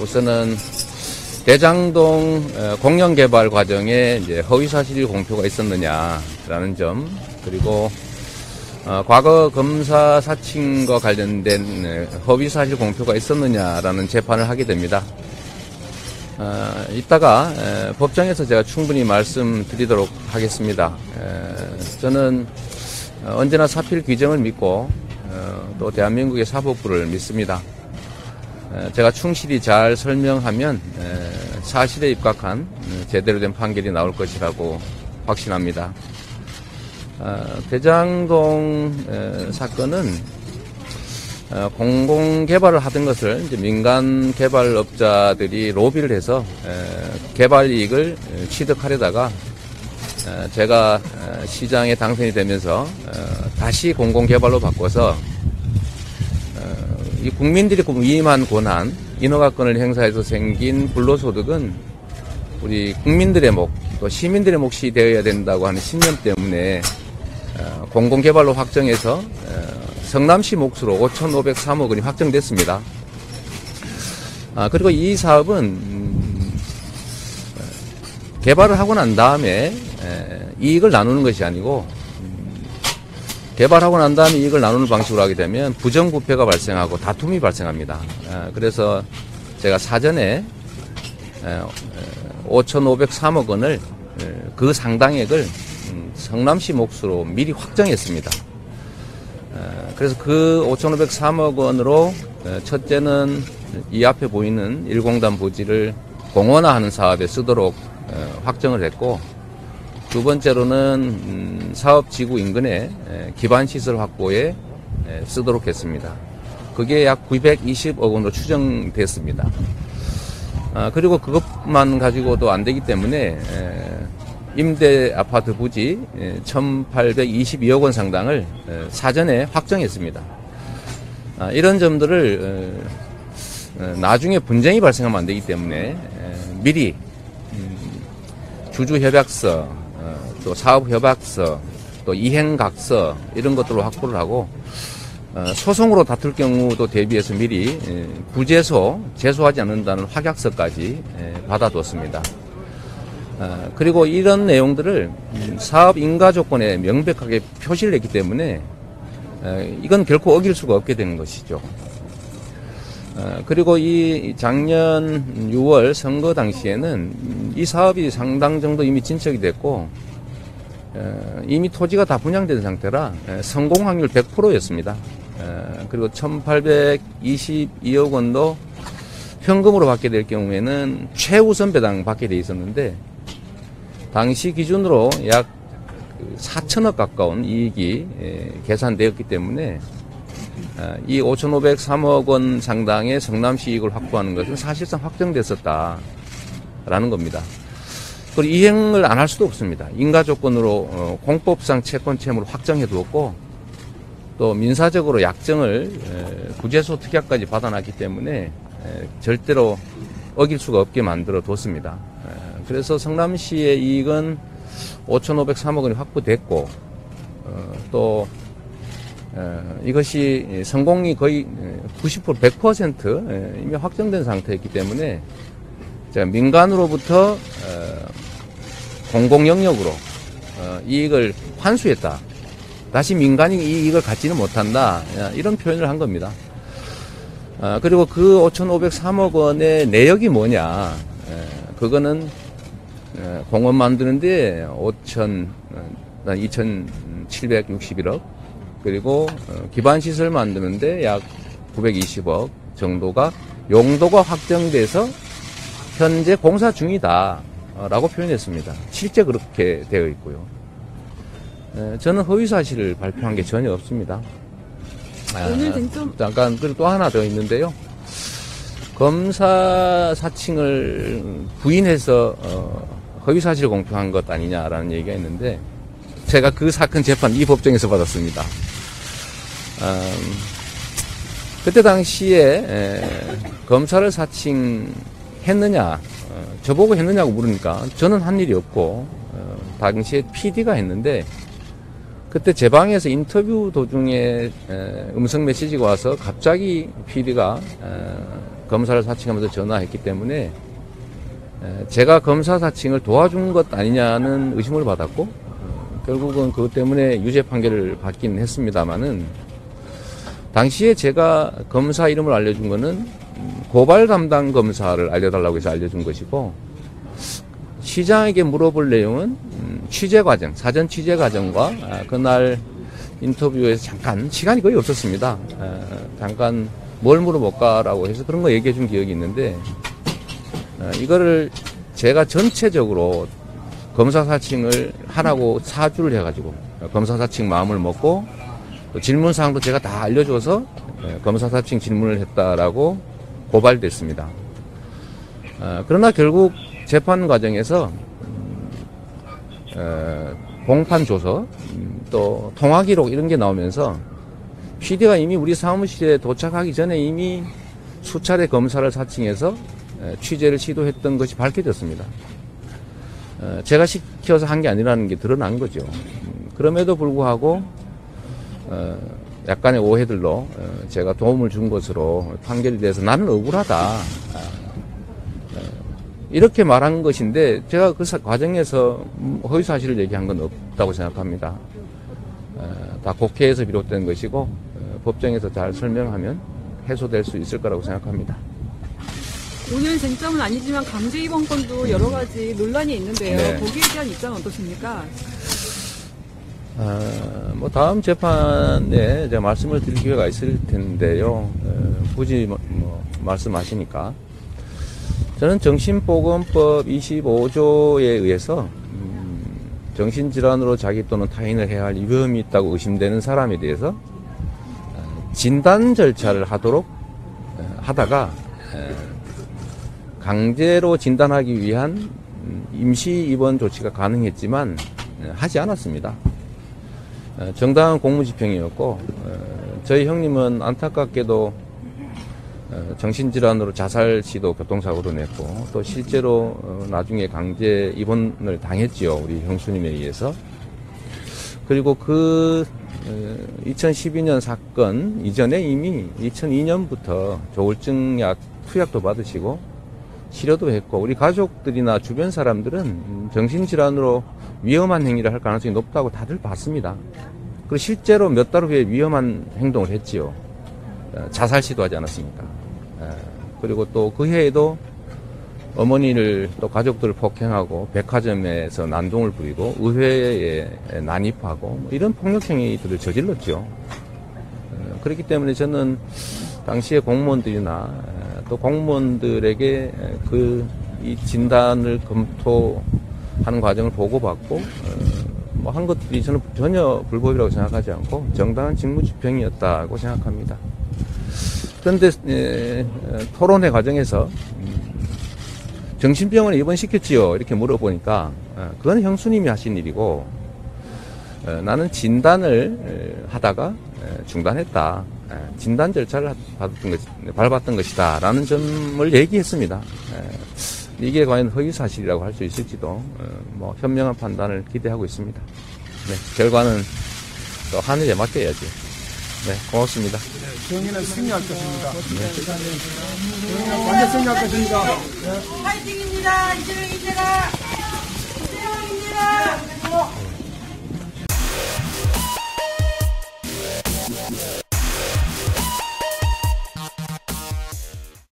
우선은 대장동 공영 개발 과정에 이제 허위 사실 공표가 있었느냐라는 점, 그리고 과거 검사 사칭과 관련된 허위 사실 공표가 있었느냐라는 재판을 하게 됩니다. 이따가 법정에서 제가 충분히 말씀드리도록 하겠습니다. 저는 언제나 사필 규정을 믿고 또 대한민국의 사법부를 믿습니다. 제가 충실히 잘 설명하면 사실에 입각한 제대로 된 판결이 나올 것이라고 확신합니다. 대장동 사건은 공공개발을 하던 것을 이제 민간 개발업자들이 로비를 해서 개발 이익을 취득하려다가 제가 시장에 당선이 되면서 다시 공공개발로 바꿔서 이 국민들이 위임한 권한, 인허가권을 행사해서 생긴 불로소득은 우리 국민들의 목, 또 시민들의 몫이 되어야 된다고 하는 신념 때문에 공공개발로 확정해서 성남시 몫으로 5,503억 원이 확정됐습니다. 그리고 이 사업은 개발을 하고 난 다음에 이익을 나누는 것이 아니고, 개발하고 난 다음에 이익을 나누는 방식으로 하게 되면 부정부패가 발생하고 다툼이 발생합니다. 그래서 제가 사전에 5,503억 원을, 그 상당액을 성남시 몫으로 미리 확정했습니다. 그래서 그 5,503억 원으로 첫째는 이 앞에 보이는 1공단 부지를 공원화하는 사업에 쓰도록 확정을 했고, 두 번째로는 사업지구 인근에 기반시설 확보에 쓰도록 했습니다. 그게 약 920억 원으로 추정됐습니다. 그리고 그것만 가지고도 안 되기 때문에 임대 아파트 부지 1,822억 원 상당을 사전에 확정했습니다. 이런 점들을 나중에 분쟁이 발생하면 안 되기 때문에 미리 주주협약서, 또 사업협약서, 또 이행각서 이런 것들로 확보를 하고, 소송으로 다툴 경우도 대비해서 미리 제소하지 않는다는 확약서까지 받아뒀습니다. 그리고 이런 내용들을 사업 인가 조건에 명백하게 표시를 했기 때문에 이건 결코 어길 수가 없게 되는 것이죠. 그리고 이 작년 6월 선거 당시에는 이 사업이 상당 정도 이미 진척이 됐고, 이미 토지가 다 분양된 상태라 성공 확률 100%였습니다. 그리고 1,822억 원도 현금으로 받게 될 경우에는 최우선 배당 받게 돼 있었는데, 당시 기준으로 약 4천억 가까운 이익이 계산되었기 때문에 이 5,503억 원 상당의 성남시 이익을 확보하는 것은 사실상 확정됐었다라는 겁니다. 그리고 이행을 안 할 수도 없습니다. 인가 조건으로 공법상 채권 채무를 확정해 두었고, 또 민사적으로 약정을 구제소 특약까지 받아놨기 때문에 절대로 어길 수가 없게 만들어 뒀습니다. 그래서 성남시의 이익은 5,503억 원이 확보됐고, 또 이것이 성공이 거의 90% 100% 이미 확정된 상태였기 때문에 제가 민간으로부터 공공 영역으로 이익을 환수했다. 다시 민간이 이 이익을 갖지는 못한다. 이런 표현을 한 겁니다. 그리고 그 5,503억 원의 내역이 뭐냐. 그거는 공원 만드는데 2,761억, 그리고 기반시설 만드는데 약 920억 정도가 용도가 확정돼서 현재 공사 중이다 라고 표현했습니다. 실제 그렇게 되어 있고요. 저는 허위사실을 발표한 게 전혀 없습니다. 오늘 쟁점 잠깐, 그리고 또 하나 더 있는데요. 검사 사칭을 부인해서 허위사실 공표한 것 아니냐라는 얘기가 있는데, 제가 그 사건 재판 이 법정에서 받았습니다. 그때 당시에 검사를 사칭했느냐, 저보고 했느냐고 물으니까 저는 한 일이 없고 당시에 PD가 했는데, 그때 제 방에서 인터뷰 도중에 음성 메시지가 와서 갑자기 PD가 검사를 사칭하면서 전화했기 때문에 제가 검사 사칭을 도와준 것 아니냐는 의심을 받았고 결국은 그것 때문에 유죄 판결을 받긴 했습니다만은 당시에 제가 검사 이름을 알려준 거는 고발 담당 검사를 알려달라고 해서 알려준 것이고 시장에게 물어볼 내용은 취재 과정, 사전 취재 과정과 그날 인터뷰에서 잠깐 시간이 거의 없었습니다. 잠깐 뭘 물어볼까라고 해서 그런 거 얘기해 준 기억이 있는데 이거를 제가 전체적으로 검사 사칭을 하라고 사주를 해가지고 검사 사칭 마음을 먹고 또 질문 사항도 제가 다 알려줘서 검사 사칭 질문을 했다라고 고발됐습니다. 그러나 결국 재판 과정에서 공판 조서 또 통화 기록 이런 게 나오면서 PD가 이미 우리 사무실에 도착하기 전에 이미 수차례 검사를 사칭해서 취재를 시도했던 것이 밝혀졌습니다. 제가 시켜서 한 게 아니라는 게 드러난 거죠. 그럼에도 불구하고 약간의 오해들로 제가 도움을 준 것으로 판결이 돼서 나는 억울하다. 이렇게 말한 것인데 제가 그 과정에서 허위 사실을 얘기한 건 없다고 생각합니다. 다 국회에서 비롯된 것이고 법정에서 잘 설명하면 해소될 수 있을 거라고 생각합니다. 오늘 쟁점은 아니지만 강제 입원권도 여러 가지 논란이 있는데요. 네. 거기에 대한 입장은 어떠십니까? 뭐 다음 재판에 제가 말씀을 드릴 기회가 있을 텐데요. 굳이 뭐 말씀하시니까 저는 정신보건법 25조에 의해서 정신질환으로 자기 또는 타인을 해야 할 위험이 있다고 의심되는 사람에 대해서 진단 절차를 하도록 하다가 강제로 진단하기 위한 임시 입원 조치가 가능했지만 하지 않았습니다. 정당한 공무집행이었고 저희 형님은 안타깝게도 정신질환으로 자살 시도 교통사고로 냈고 또 실제로 나중에 강제 입원을 당했지요. 우리 형수님에 의해서. 그리고 그 2012년 사건 이전에 이미 2002년부터 조울증약 투약도 받으시고 치료도 했고 우리 가족들이나 주변 사람들은 정신질환으로 위험한 행위를 할 가능성이 높다고 다들 봤습니다. 그리고 실제로 몇 달 후에 위험한 행동을 했지요. 자살 시도하지 않았습니까? 그리고 또 그 해에도 어머니를 또 가족들을 폭행하고 백화점에서 난동을 부리고 의회에 난입하고 뭐 이런 폭력 행위들을 저질렀죠. 그렇기 때문에 저는 당시에 공무원들이나 또 공무원들에게 이 진단을 검토하는 과정을 보고받고 뭐 한 것들이 저는 전혀 불법이라고 생각하지 않고 정당한 직무집행이었다고 생각합니다. 그런데 토론회 과정에서 정신병원에 입원시켰지요 이렇게 물어보니까 그건 형수님이 하신 일이고 나는 진단을 하다가 중단했다. 진단 절차를 밟았던 것이다 라는 점을 얘기했습니다. 이게 과연 허위사실이라고 할 수 있을지도 뭐 현명한 판단을 기대하고 있습니다. 네, 결과는 또 하늘에 맡겨야지. 네, 고맙습니다. 정의는 승리할 것입니다. 정의는 완전 승리할 것입니다. 파이팅입니다. 이재명입니다. 이재명입니다.